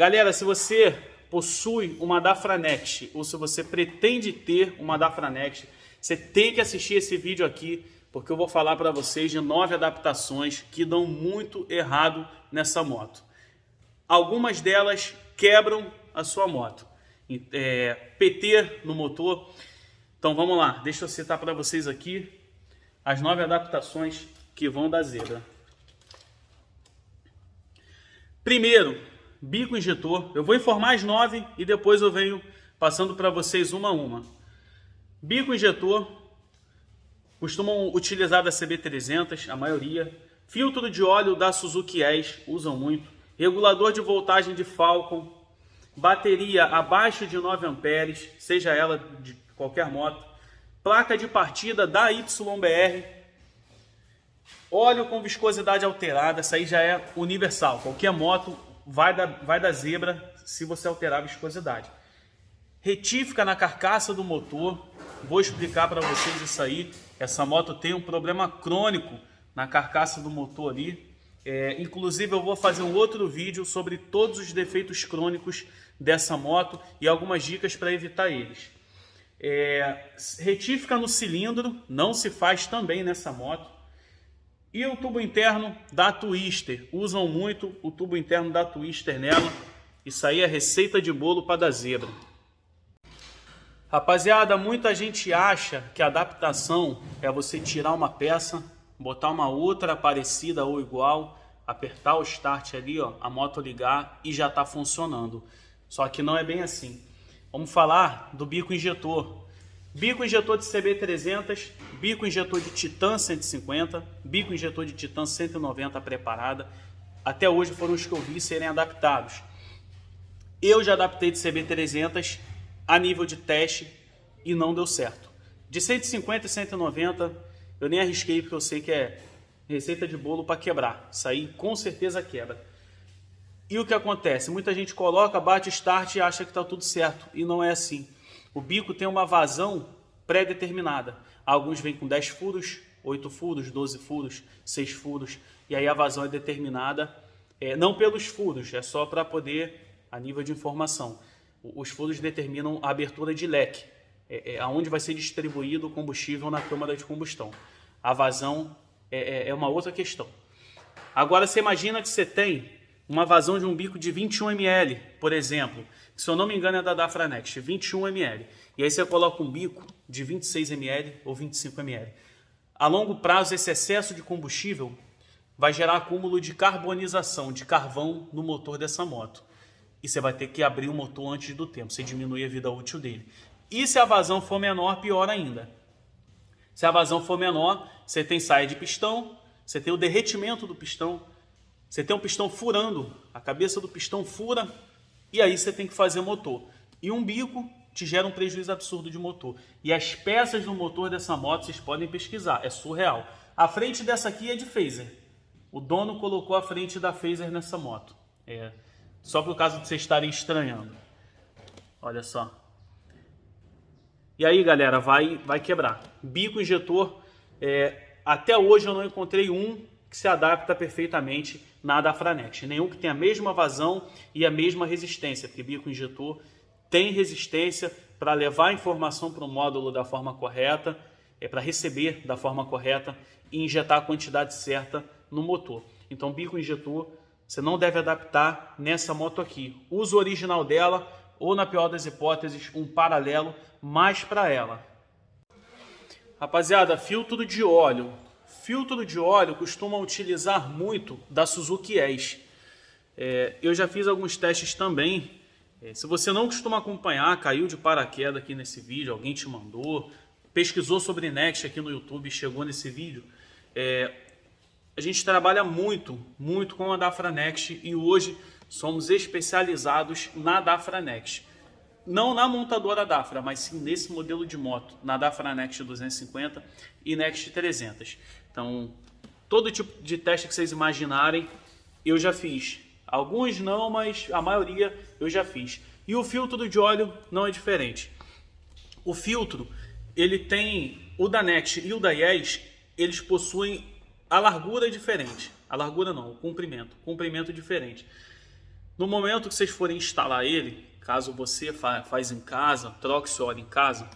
Galera, se você possui uma Dafra Next ou se você pretende ter uma Dafra Next, você tem que assistir esse vídeo aqui, porque eu vou falar para vocês de 9 adaptações que dão muito errado nessa moto. Algumas delas quebram a sua moto. PT no motor. Então vamos lá, deixa eu citar para vocês aqui as 9 adaptações que vão da Zebra. Primeiro, bico injetor. Eu vou informar as 9 e depois eu venho passando para vocês uma a uma. Bico injetor, costumam utilizar da CB300, a maioria. Filtro de óleo da Suzuki S, usam muito. Regulador de voltagem de Falcon. Bateria abaixo de 9 amperes, seja ela de qualquer moto. Placa de partida da YBR. Óleo com viscosidade alterada, essa aí já é universal. Qualquer moto vai da Zebra se você alterar a viscosidade. Retífica na carcaça do motor. Vou explicar para vocês isso aí. Essa moto tem um problema crônico na carcaça do motor ali. Inclusive eu vou fazer um outro vídeo sobre todos os defeitos crônicos dessa moto e algumas dicas para evitar eles. Retífica no cilindro, não se faz também nessa moto. E o tubo interno da Twister, usam muito o tubo interno da Twister nela. Isso aí é receita de bolo para da Zebra. Rapaziada, muita gente acha que a adaptação é você tirar uma peça, botar uma outra parecida ou igual, apertar o start ali, ó, a moto ligar e já está funcionando. Só que não é bem assim. Vamos falar do bico injetor. Bico injetor de CB300, bico injetor de Titan 150, bico injetor de Titan 190 preparada. Até hoje foram os que eu vi serem adaptados. Eu já adaptei de CB300 a nível de teste e não deu certo. De 150 e 190 eu nem arrisquei porque eu sei que é receita de bolo para quebrar. Isso aí com certeza quebra. E o que acontece? Muita gente coloca, bate start e acha que está tudo certo. E não é assim. O bico tem uma vazão pré-determinada. Alguns vêm com 10 furos, 8 furos, 12 furos, 6 furos. E aí a vazão é determinada, não pelos furos, é só para poder, a nível de informação. Os furos determinam a abertura de leque, aonde vai ser distribuído o combustível na câmara de combustão. A vazão é uma outra questão. Agora você imagina que você tem uma vazão de um bico de 21 ml, por exemplo, que, se eu não me engano é da Dafra Next, 21 ml. E aí você coloca um bico de 26 ml ou 25 ml. A longo prazo, esse excesso de combustível vai gerar acúmulo de carbonização, de carvão no motor dessa moto. E você vai ter que abrir o motor antes do tempo, você diminui a vida útil dele. E se a vazão for menor, pior ainda. Se a vazão for menor, você tem saia de pistão, você tem o derretimento do pistão, você tem um pistão furando, a cabeça do pistão fura, e aí você tem que fazer motor. E um bico te gera um prejuízo absurdo de motor. E as peças do motor dessa moto, vocês podem pesquisar, é surreal. A frente dessa aqui é de phaser. O dono colocou a frente da phaser nessa moto. Só por causa de vocês estarem estranhando. Olha só. E aí, galera, vai quebrar. Bico injetor, até hoje eu não encontrei um que se adapta perfeitamente na Dafra Next. Nenhum que tenha a mesma vazão e a mesma resistência, porque bico injetor tem resistência para levar a informação para o módulo da forma correta, para receber da forma correta e injetar a quantidade certa no motor. Então, bico injetor você não deve adaptar nessa moto aqui. Usa o original dela ou, na pior das hipóteses, um paralelo mais para ela. Rapaziada, filtro de óleo. Filtro de óleo costumam utilizar muito da Suzuki S. Eu já fiz alguns testes também. Se você não costuma acompanhar, caiu de paraquedas aqui nesse vídeo, alguém te mandou, pesquisou sobre Next aqui no YouTube e chegou nesse vídeo. A gente trabalha muito com a Dafra Next e hoje somos especializados na Dafra Next. Não na montadora Dafra, mas sim nesse modelo de moto, na Dafra Next 250 e Next 300. Então, todo tipo de teste que vocês imaginarem, eu já fiz. Alguns não, mas a maioria eu já fiz. E o filtro de óleo não é diferente. O filtro, ele tem, o da Next e o da Yes, eles possuem a largura diferente. A largura não, o comprimento diferente. No momento que vocês forem instalar ele, caso você faz em casa, troque seu óleo em casa,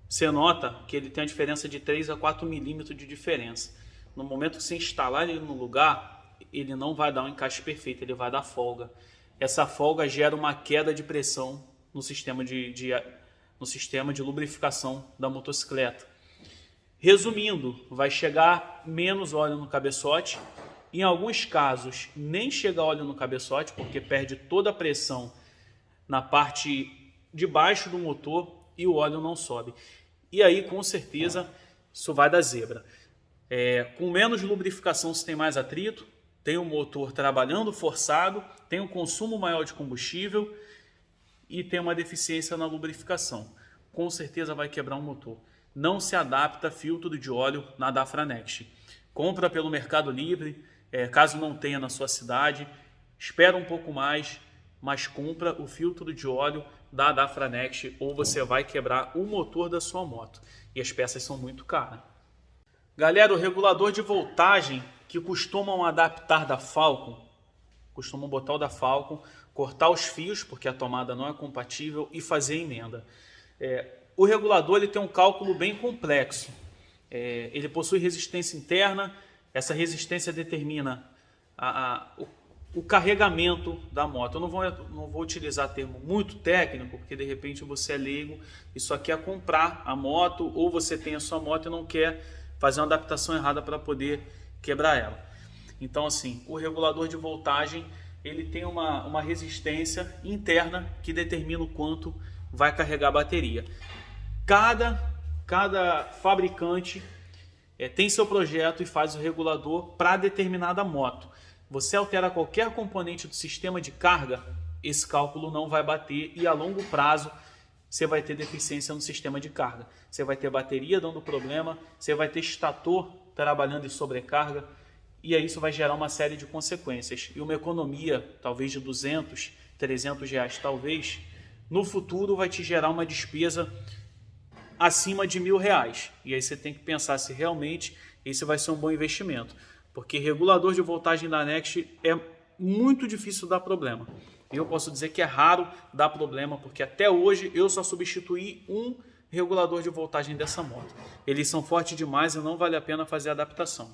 você nota que ele tem a diferença de 3 a 4 milímetros de diferença. No momento que você instalar ele no lugar, ele não vai dar um encaixe perfeito, ele vai dar folga. Essa folga gera uma queda de pressão no sistema de lubrificação da motocicleta. Resumindo, vai chegar menos óleo no cabeçote. Em alguns casos, nem chega óleo no cabeçote, porque perde toda a pressão na parte de baixo do motor e o óleo não sobe. E aí, com certeza, isso vai dar zebra. Com menos lubrificação, você tem mais atrito, tem o motor trabalhando forçado, tem um consumo maior de combustível e tem uma deficiência na lubrificação. Com certeza vai quebrar o motor. Não se adapta filtro de óleo na Dafranext. Compra pelo Mercado Livre, caso não tenha na sua cidade, espera um pouco mais, mas compra o filtro de óleo da Dafranext ou você vai quebrar o motor da sua moto. E as peças são muito caras. Galera, o regulador de voltagem que costumam adaptar da Falcon, costumam botar o da Falcon, cortar os fios, porque a tomada não é compatível, e fazer a emenda. O regulador ele tem um cálculo bem complexo. Ele possui resistência interna, essa resistência determina o carregamento da moto. Eu não vou utilizar termo muito técnico, porque de repente você é leigo e só quer comprar a moto, ou você tem a sua moto e não quer fazer uma adaptação errada para poder quebrar ela. Então, assim, o regulador de voltagem ele tem uma resistência interna que determina o quanto vai carregar a bateria. Cada fabricante tem seu projeto e faz o regulador para determinada moto. Você altera qualquer componente do sistema de carga, esse cálculo não vai bater e a longo prazo você vai ter deficiência no sistema de carga. Você vai ter bateria dando problema, você vai ter estator trabalhando em sobrecarga e aí isso vai gerar uma série de consequências. E uma economia talvez de 200, 300 reais talvez, no futuro vai te gerar uma despesa acima de R$1.000. E aí você tem que pensar se realmente esse vai ser um bom investimento. Porque regulador de voltagem da Next é muito difícil dar problema. Eu posso dizer que é raro dar problema, porque até hoje eu só substituí um regulador de voltagem dessa moto. Eles são fortes demais e não vale a pena fazer adaptação.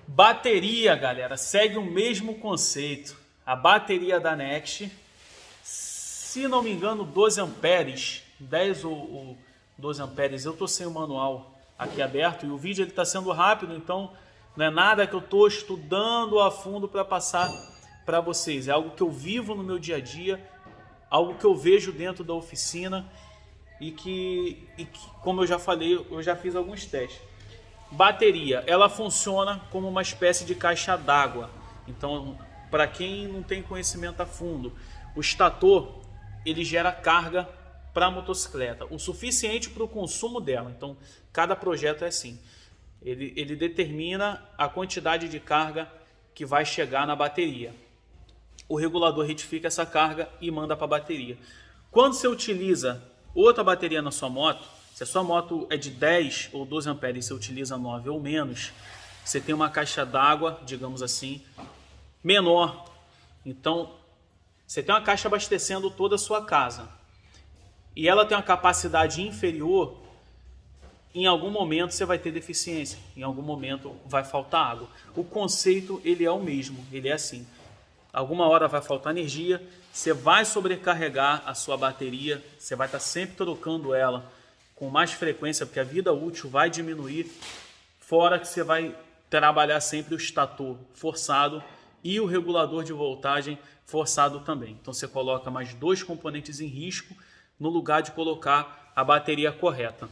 Bateria, galera, segue o mesmo conceito. A bateria da Next, se não me engano, 12 amperes, 10 ou 12 amperes. Eu estou sem o manual aqui aberto e o vídeo está sendo rápido, então não é nada que eu estou estudando a fundo para passar para vocês. É algo que eu vivo no meu dia a dia, algo que eu vejo dentro da oficina e que, como eu já falei, eu já fiz alguns testes. Bateria, ela funciona como uma espécie de caixa d'água. Então, para quem não tem conhecimento a fundo, o estator ele gera carga para a motocicleta, o suficiente para o consumo dela. Então, cada projeto é assim. Ele determina a quantidade de carga que vai chegar na bateria. O regulador retifica essa carga e manda para a bateria. Quando você utiliza outra bateria na sua moto, se a sua moto é de 10 ou 12 amperes e você utiliza 9 ou menos, você tem uma caixa d'água, digamos assim, menor. Então, você tem uma caixa abastecendo toda a sua casa. E ela tem uma capacidade inferior, em algum momento você vai ter deficiência, em algum momento vai faltar água. O conceito ele é o mesmo, ele é assim. Alguma hora vai faltar energia, você vai sobrecarregar a sua bateria, você vai estar sempre trocando ela com mais frequência, porque a vida útil vai diminuir, fora que você vai trabalhar sempre o estator forçado e o regulador de voltagem forçado também. Então você coloca mais dois componentes em risco no lugar de colocar a bateria correta.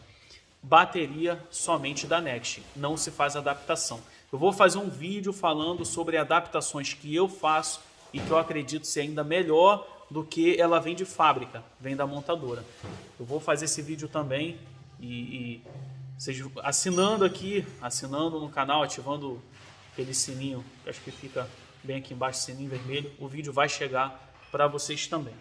Bateria somente da Next, não se faz adaptação. Eu vou fazer um vídeo falando sobre adaptações que eu faço e que eu acredito ser ainda melhor do que ela vem de fábrica, vem da montadora. Eu vou fazer esse vídeo também e vocês assinando aqui, assinando no canal, ativando aquele sininho, que acho que fica bem aqui embaixo, sininho vermelho, o vídeo vai chegar para vocês também.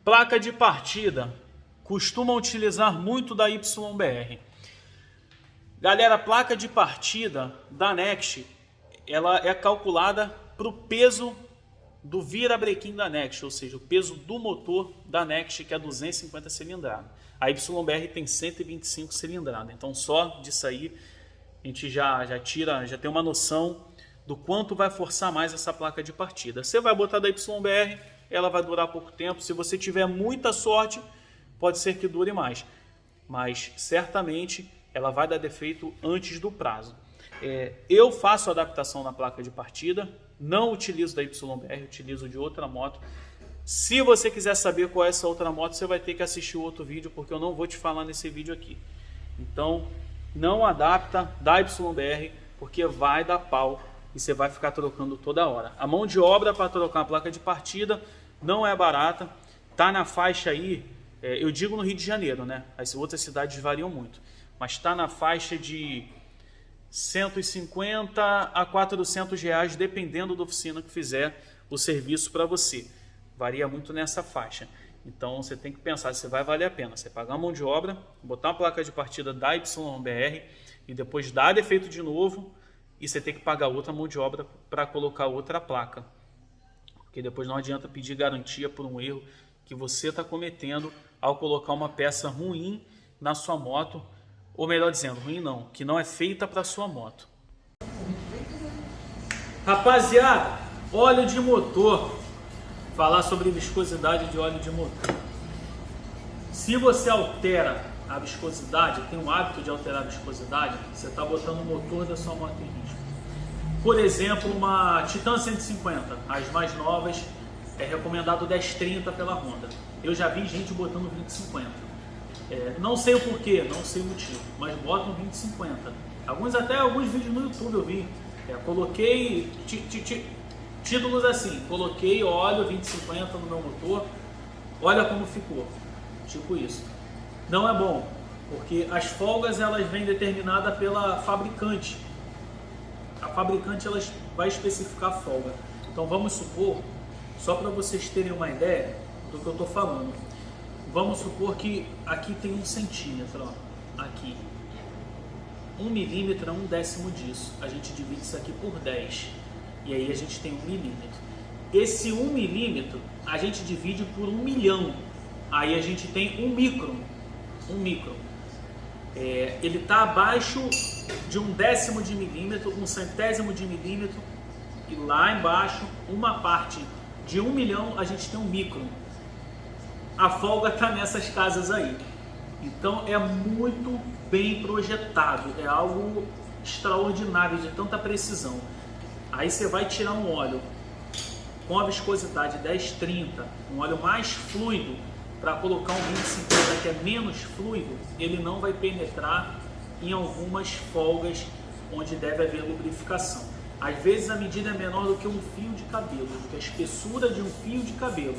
Placa de partida, costumam utilizar muito da YBR. Galera, a placa de partida da Next, ela é calculada para o peso do virabrequim da Next, ou seja, o peso do motor da Next, que é 250 cilindrada. A YBR tem 125 cilindrada, então só disso aí a gente já tem uma noção do quanto vai forçar mais essa placa de partida. Você vai botar da YBR, ela vai durar pouco tempo. Se você tiver muita sorte, pode ser que dure mais, mas certamente ela vai dar defeito antes do prazo. Eu faço adaptação na placa de partida, não utilizo da YBR, utilizo de outra moto. Se você quiser saber qual é essa outra moto, você vai ter que assistir o outro vídeo, porque eu não vou te falar nesse vídeo aqui. Então, não adapta da YBR, porque vai dar pau e você vai ficar trocando toda hora. A mão de obra para trocar a placa de partida não é barata, tá na faixa aí, eu digo no Rio de Janeiro, né? As outras cidades variam muito, mas está na faixa de 150 a 400 reais, dependendo da oficina que fizer o serviço para você. Varia muito nessa faixa. Então você tem que pensar se vai valer a pena. Você pagar a mão de obra, botar uma placa de partida da YBR e depois dar defeito de novo, e você tem que pagar outra mão de obra para colocar outra placa. Porque depois não adianta pedir garantia por um erro que você está cometendo ao colocar uma peça ruim na sua moto. Ou melhor dizendo, ruim não, que não é feita para sua moto. Rapaziada, óleo de motor. Falar sobre viscosidade de óleo de motor. Se você altera a viscosidade, tem o hábito de alterar a viscosidade, você está botando o motor da sua moto em risco. Por exemplo, uma Titan 150, as mais novas, é recomendado 1030 pela Honda. Eu já vi gente botando 2050. Não sei o porquê, não sei o motivo, mas botam 2050. Alguns vídeos no YouTube eu vi. Coloquei títulos assim, coloquei óleo 2050 no meu motor, olha como ficou. Tipo isso. Não é bom, porque as folgas elas vêm determinadas pela fabricante. A fabricante ela vai especificar a folga. Então vamos supor, só para vocês terem uma ideia do que eu estou falando. Vamos supor que aqui tem 1 centímetro, ó, aqui. 1 milímetro é 1/10 disso. A gente divide isso aqui por 10. E aí a gente tem 1 milímetro. Esse 1 milímetro a gente divide por 1 milhão. Aí a gente tem 1 micron. 1 micron. Ele está abaixo de 1/10 de milímetro, 1/100º de milímetro. E lá embaixo, uma parte de 1 milhão, a gente tem 1 micron. A folga está nessas casas aí. Então é muito bem projetado. É algo extraordinário, de tanta precisão. Aí você vai tirar um óleo com a viscosidade 1030, um óleo mais fluido, para colocar um 2050 que é menos fluido, ele não vai penetrar em algumas folgas onde deve haver lubrificação. Às vezes a medida é menor do que um fio de cabelo, do que a espessura de um fio de cabelo.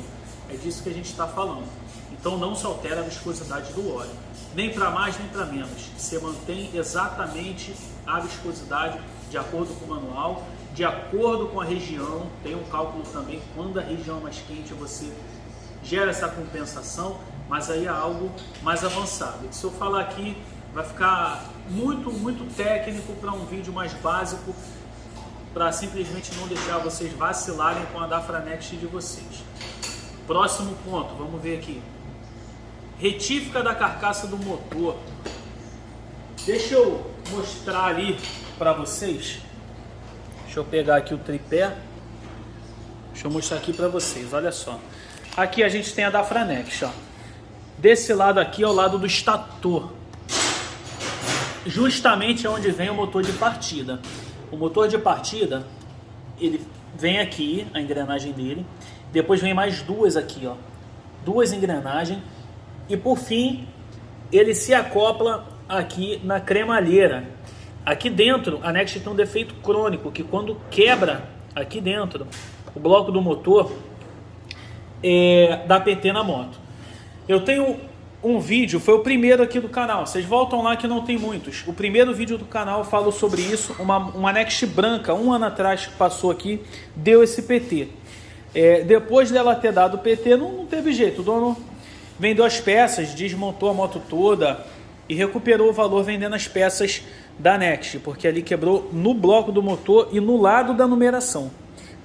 É disso que a gente está falando. Então não se altera a viscosidade do óleo, nem para mais nem para menos. Você mantém exatamente a viscosidade de acordo com o manual, de acordo com a região. Tem um cálculo também, quando a região é mais quente você gera essa compensação, mas aí é algo mais avançado. Se eu falar aqui vai ficar muito técnico para um vídeo mais básico, para simplesmente não deixar vocês vacilarem com a Dafra Next de vocês. Próximo ponto, vamos ver aqui. Retífica da carcaça do motor. Deixa eu mostrar ali para vocês. Deixa eu pegar aqui o tripé. Deixa eu mostrar aqui para vocês, olha só. Aqui a gente tem a Dafra Next, ó. Desse lado aqui é o lado do estator. Justamente onde vem o motor de partida. O motor de partida, ele vem aqui, a engrenagem dele. Depois vem mais duas aqui, ó. Duas engrenagens. E por fim, ele se acopla aqui na cremalheira. Aqui dentro, a Next tem um defeito crônico, que quando quebra aqui dentro o bloco do motor, dá PT na moto. Eu tenho um vídeo, foi o primeiro aqui do canal, vocês voltam lá que não tem muitos. O primeiro vídeo do canal eu falo sobre isso. Uma Next branca, 1 ano atrás que passou aqui, deu esse PT. Depois dela ter dado PT, não teve jeito. O dono vendeu as peças, desmontou a moto toda e recuperou o valor vendendo as peças da Next, porque ali quebrou no bloco do motor e no lado da numeração.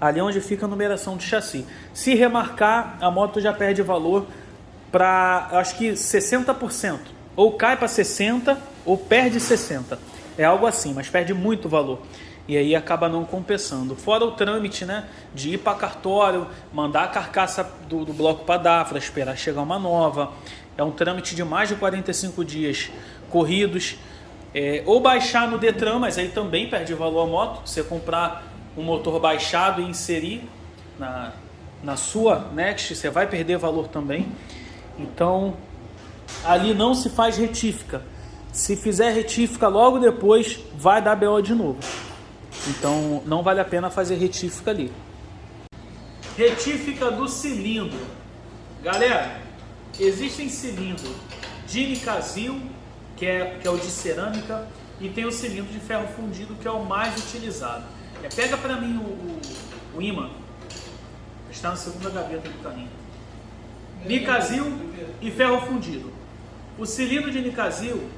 ali onde fica a numeração de chassi. Se remarcar, a moto já perde valor para, acho que 60%. Ou cai para 60% ou perde 60%. É algo assim, mas perde muito valor. E aí acaba não compensando. Fora o trâmite, né, de ir para cartório, mandar a carcaça do bloco para a Dafra, esperar chegar uma nova. É um trâmite de mais de 45 dias corridos. Ou baixar no Detran, mas aí também perde valor a moto. Você comprar um motor baixado e inserir na sua Next, você vai perder valor também. Então, ali não se faz retífica. Se fizer retífica logo depois, vai dar BO de novo. Então, não vale a pena fazer retífica ali. Retífica do cilindro. Galera, existem cilindros de Nicasil, que é o de cerâmica, e tem o cilindro de ferro fundido, que é o mais utilizado. Pega para mim o imã, está na segunda gaveta do carrinho. Nicasil e ferro fundido. O cilindro de Nicasil,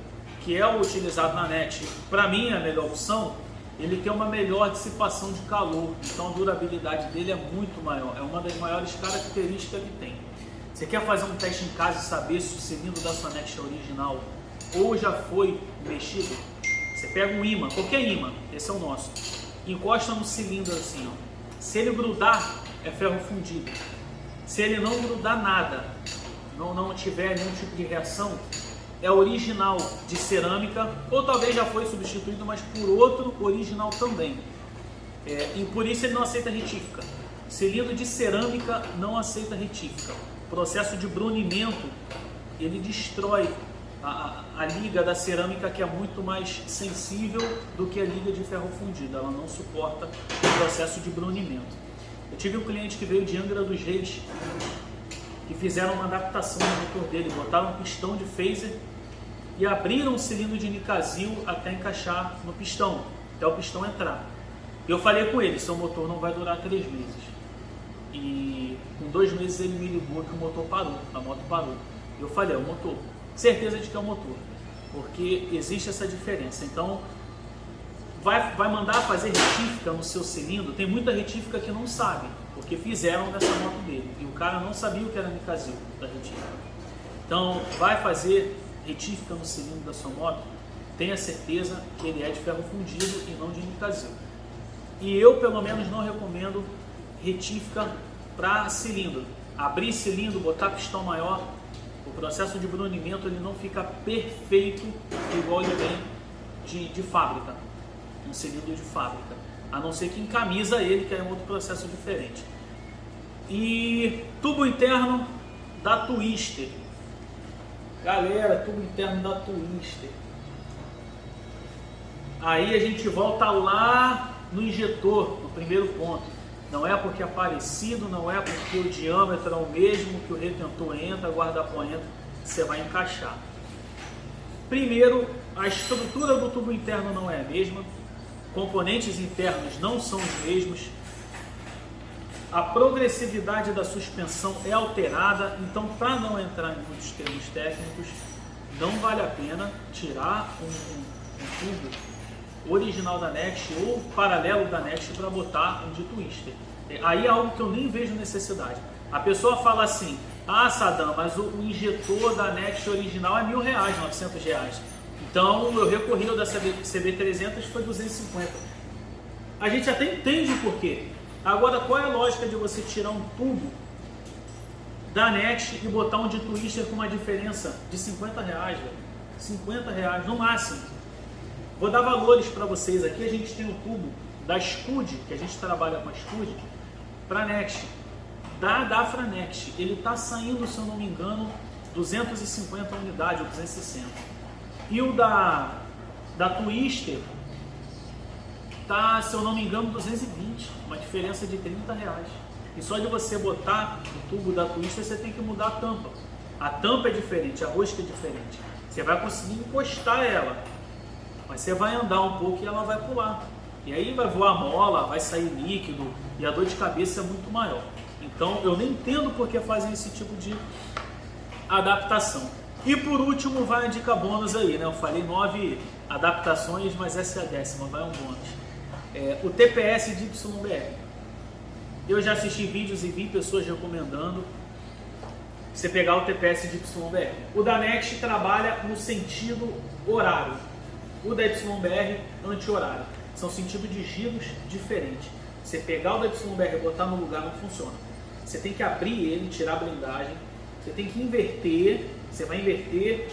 que é o utilizado na NET, para mim é a melhor opção. Ele tem uma melhor dissipação de calor, então a durabilidade dele é muito maior, é uma das maiores características que tem. Você quer fazer um teste em casa e saber se o cilindro da sua NET é original ou já foi mexido? Você pega um imã, qualquer imã, esse é o nosso, encosta no cilindro assim, ó. Se ele grudar, é ferro fundido. Se ele não grudar nada, não tiver nenhum tipo de reação, é original de cerâmica, ou talvez já foi substituído, mas por outro original também. E por isso ele não aceita retífica. Cilindro de cerâmica não aceita retífica. O processo de brunimento, ele destrói a liga da cerâmica, que é muito mais sensível do que a liga de ferro fundido. Ela não suporta o processo de brunimento. Eu tive um cliente que veio de Angra dos Reis, que fizeram uma adaptação no motor dele, botaram um pistão de phaser e abriram o cilindro de Nicasil até encaixar no pistão, até o pistão entrar. Eu falei com ele, seu motor não vai durar 3 meses. E com 2 meses ele me ligou que o motor parou, a moto parou. Eu falei, é o motor, certeza de que é o motor, porque existe essa diferença. Então, vai mandar fazer retífica no seu cilindro. Tem muita retífica que não sabe, porque fizeram nessa moto dele e o cara não sabia o que era Nicasil da retífica. Então, vai fazer retífica no cilindro da sua moto, tenha certeza que ele é de ferro fundido e não de Nicasil. E eu, pelo menos, não recomendo retífica para cilindro. Abrir cilindro, botar pistão maior, o processo de brunimento ele não fica perfeito igual ele vem de fábrica, um cilindro de fábrica, a não ser que em camisa ele, que é um outro processo diferente. E tubo interno da Twister. Galera, tubo interno da Twister. Aí a gente volta lá no injetor, no primeiro ponto. Não é porque é parecido, não é porque o diâmetro é o mesmo, que o retentor entra, guarda-pó entra, você vai encaixar. Primeiro, a estrutura do tubo interno não é a mesma, componentes internos não são os mesmos, a progressividade da suspensão é alterada, então para não entrar em muitos termos técnicos, não vale a pena tirar um tubo original da Next ou paralelo da Next para botar um de Twister. Aí é algo que eu nem vejo necessidade. A pessoa fala assim, ah, Sadam, mas o injetor da Next original é R$1.000, R$900. Então eu recorri ao da CB300, foi 250. A gente até entende o porquê. Agora, qual é a lógica de você tirar um tubo da Next e botar um de Twister com uma diferença de R$50, velho? R$50 no máximo. Vou dar valores para vocês aqui. A gente tem o tubo da Scud, que a gente trabalha com a Scud, para Next. Da Dafra Next, ele está saindo, se eu não me engano, 250 unidades ou 260. E o da Twister está, se eu não me engano, 220, uma diferença de R$30. E só de você botar o tubo da Twister, você tem que mudar a tampa. A tampa é diferente, a rosca é diferente. Você vai conseguir encostar ela, mas você vai andar um pouco e ela vai pular. E aí vai voar a mola, vai sair líquido e a dor de cabeça é muito maior. Então eu nem entendo por que fazem esse tipo de adaptação. E por último vai a dica bônus aí, né? Eu falei 9 adaptações, mas essa é a 10ª, vai um bônus. O TPS de YBR. Eu já assisti vídeos e vi pessoas recomendando você pegar o TPS de YBR. O da Next trabalha no sentido horário. O da YBR anti-horário. São sentidos de giros diferentes. Você pegar o da YBR e botar no lugar não funciona. Você tem que abrir ele, tirar a blindagem. Você tem que inverter. Você vai inverter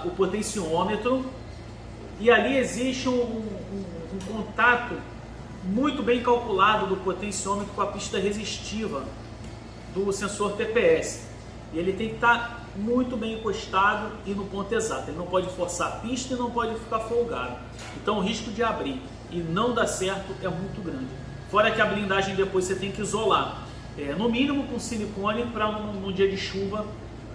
o potenciômetro. E ali existe um contato muito bem calculado do potenciômetro com a pista resistiva do sensor TPS. E ele tem que estar muito bem encostado e no ponto exato. Ele não pode forçar a pista e não pode ficar folgado. Então o risco de abrir e não dar certo é muito grande. Fora que a blindagem depois você tem que isolar. No mínimo com silicone para no dia de chuva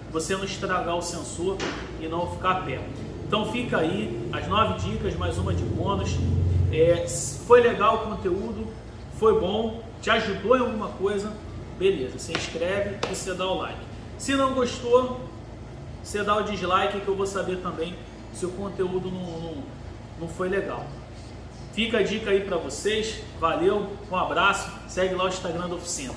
você não estragar o sensor e não ficar perto. Então fica aí as 9 dicas, mais uma de bônus. Foi legal o conteúdo, foi bom, te ajudou em alguma coisa, beleza, você inscreve e você dá o like. Se não gostou, você dá o dislike que eu vou saber também se o conteúdo não foi legal. Fica a dica aí para vocês, valeu, um abraço, segue lá o Instagram da oficina.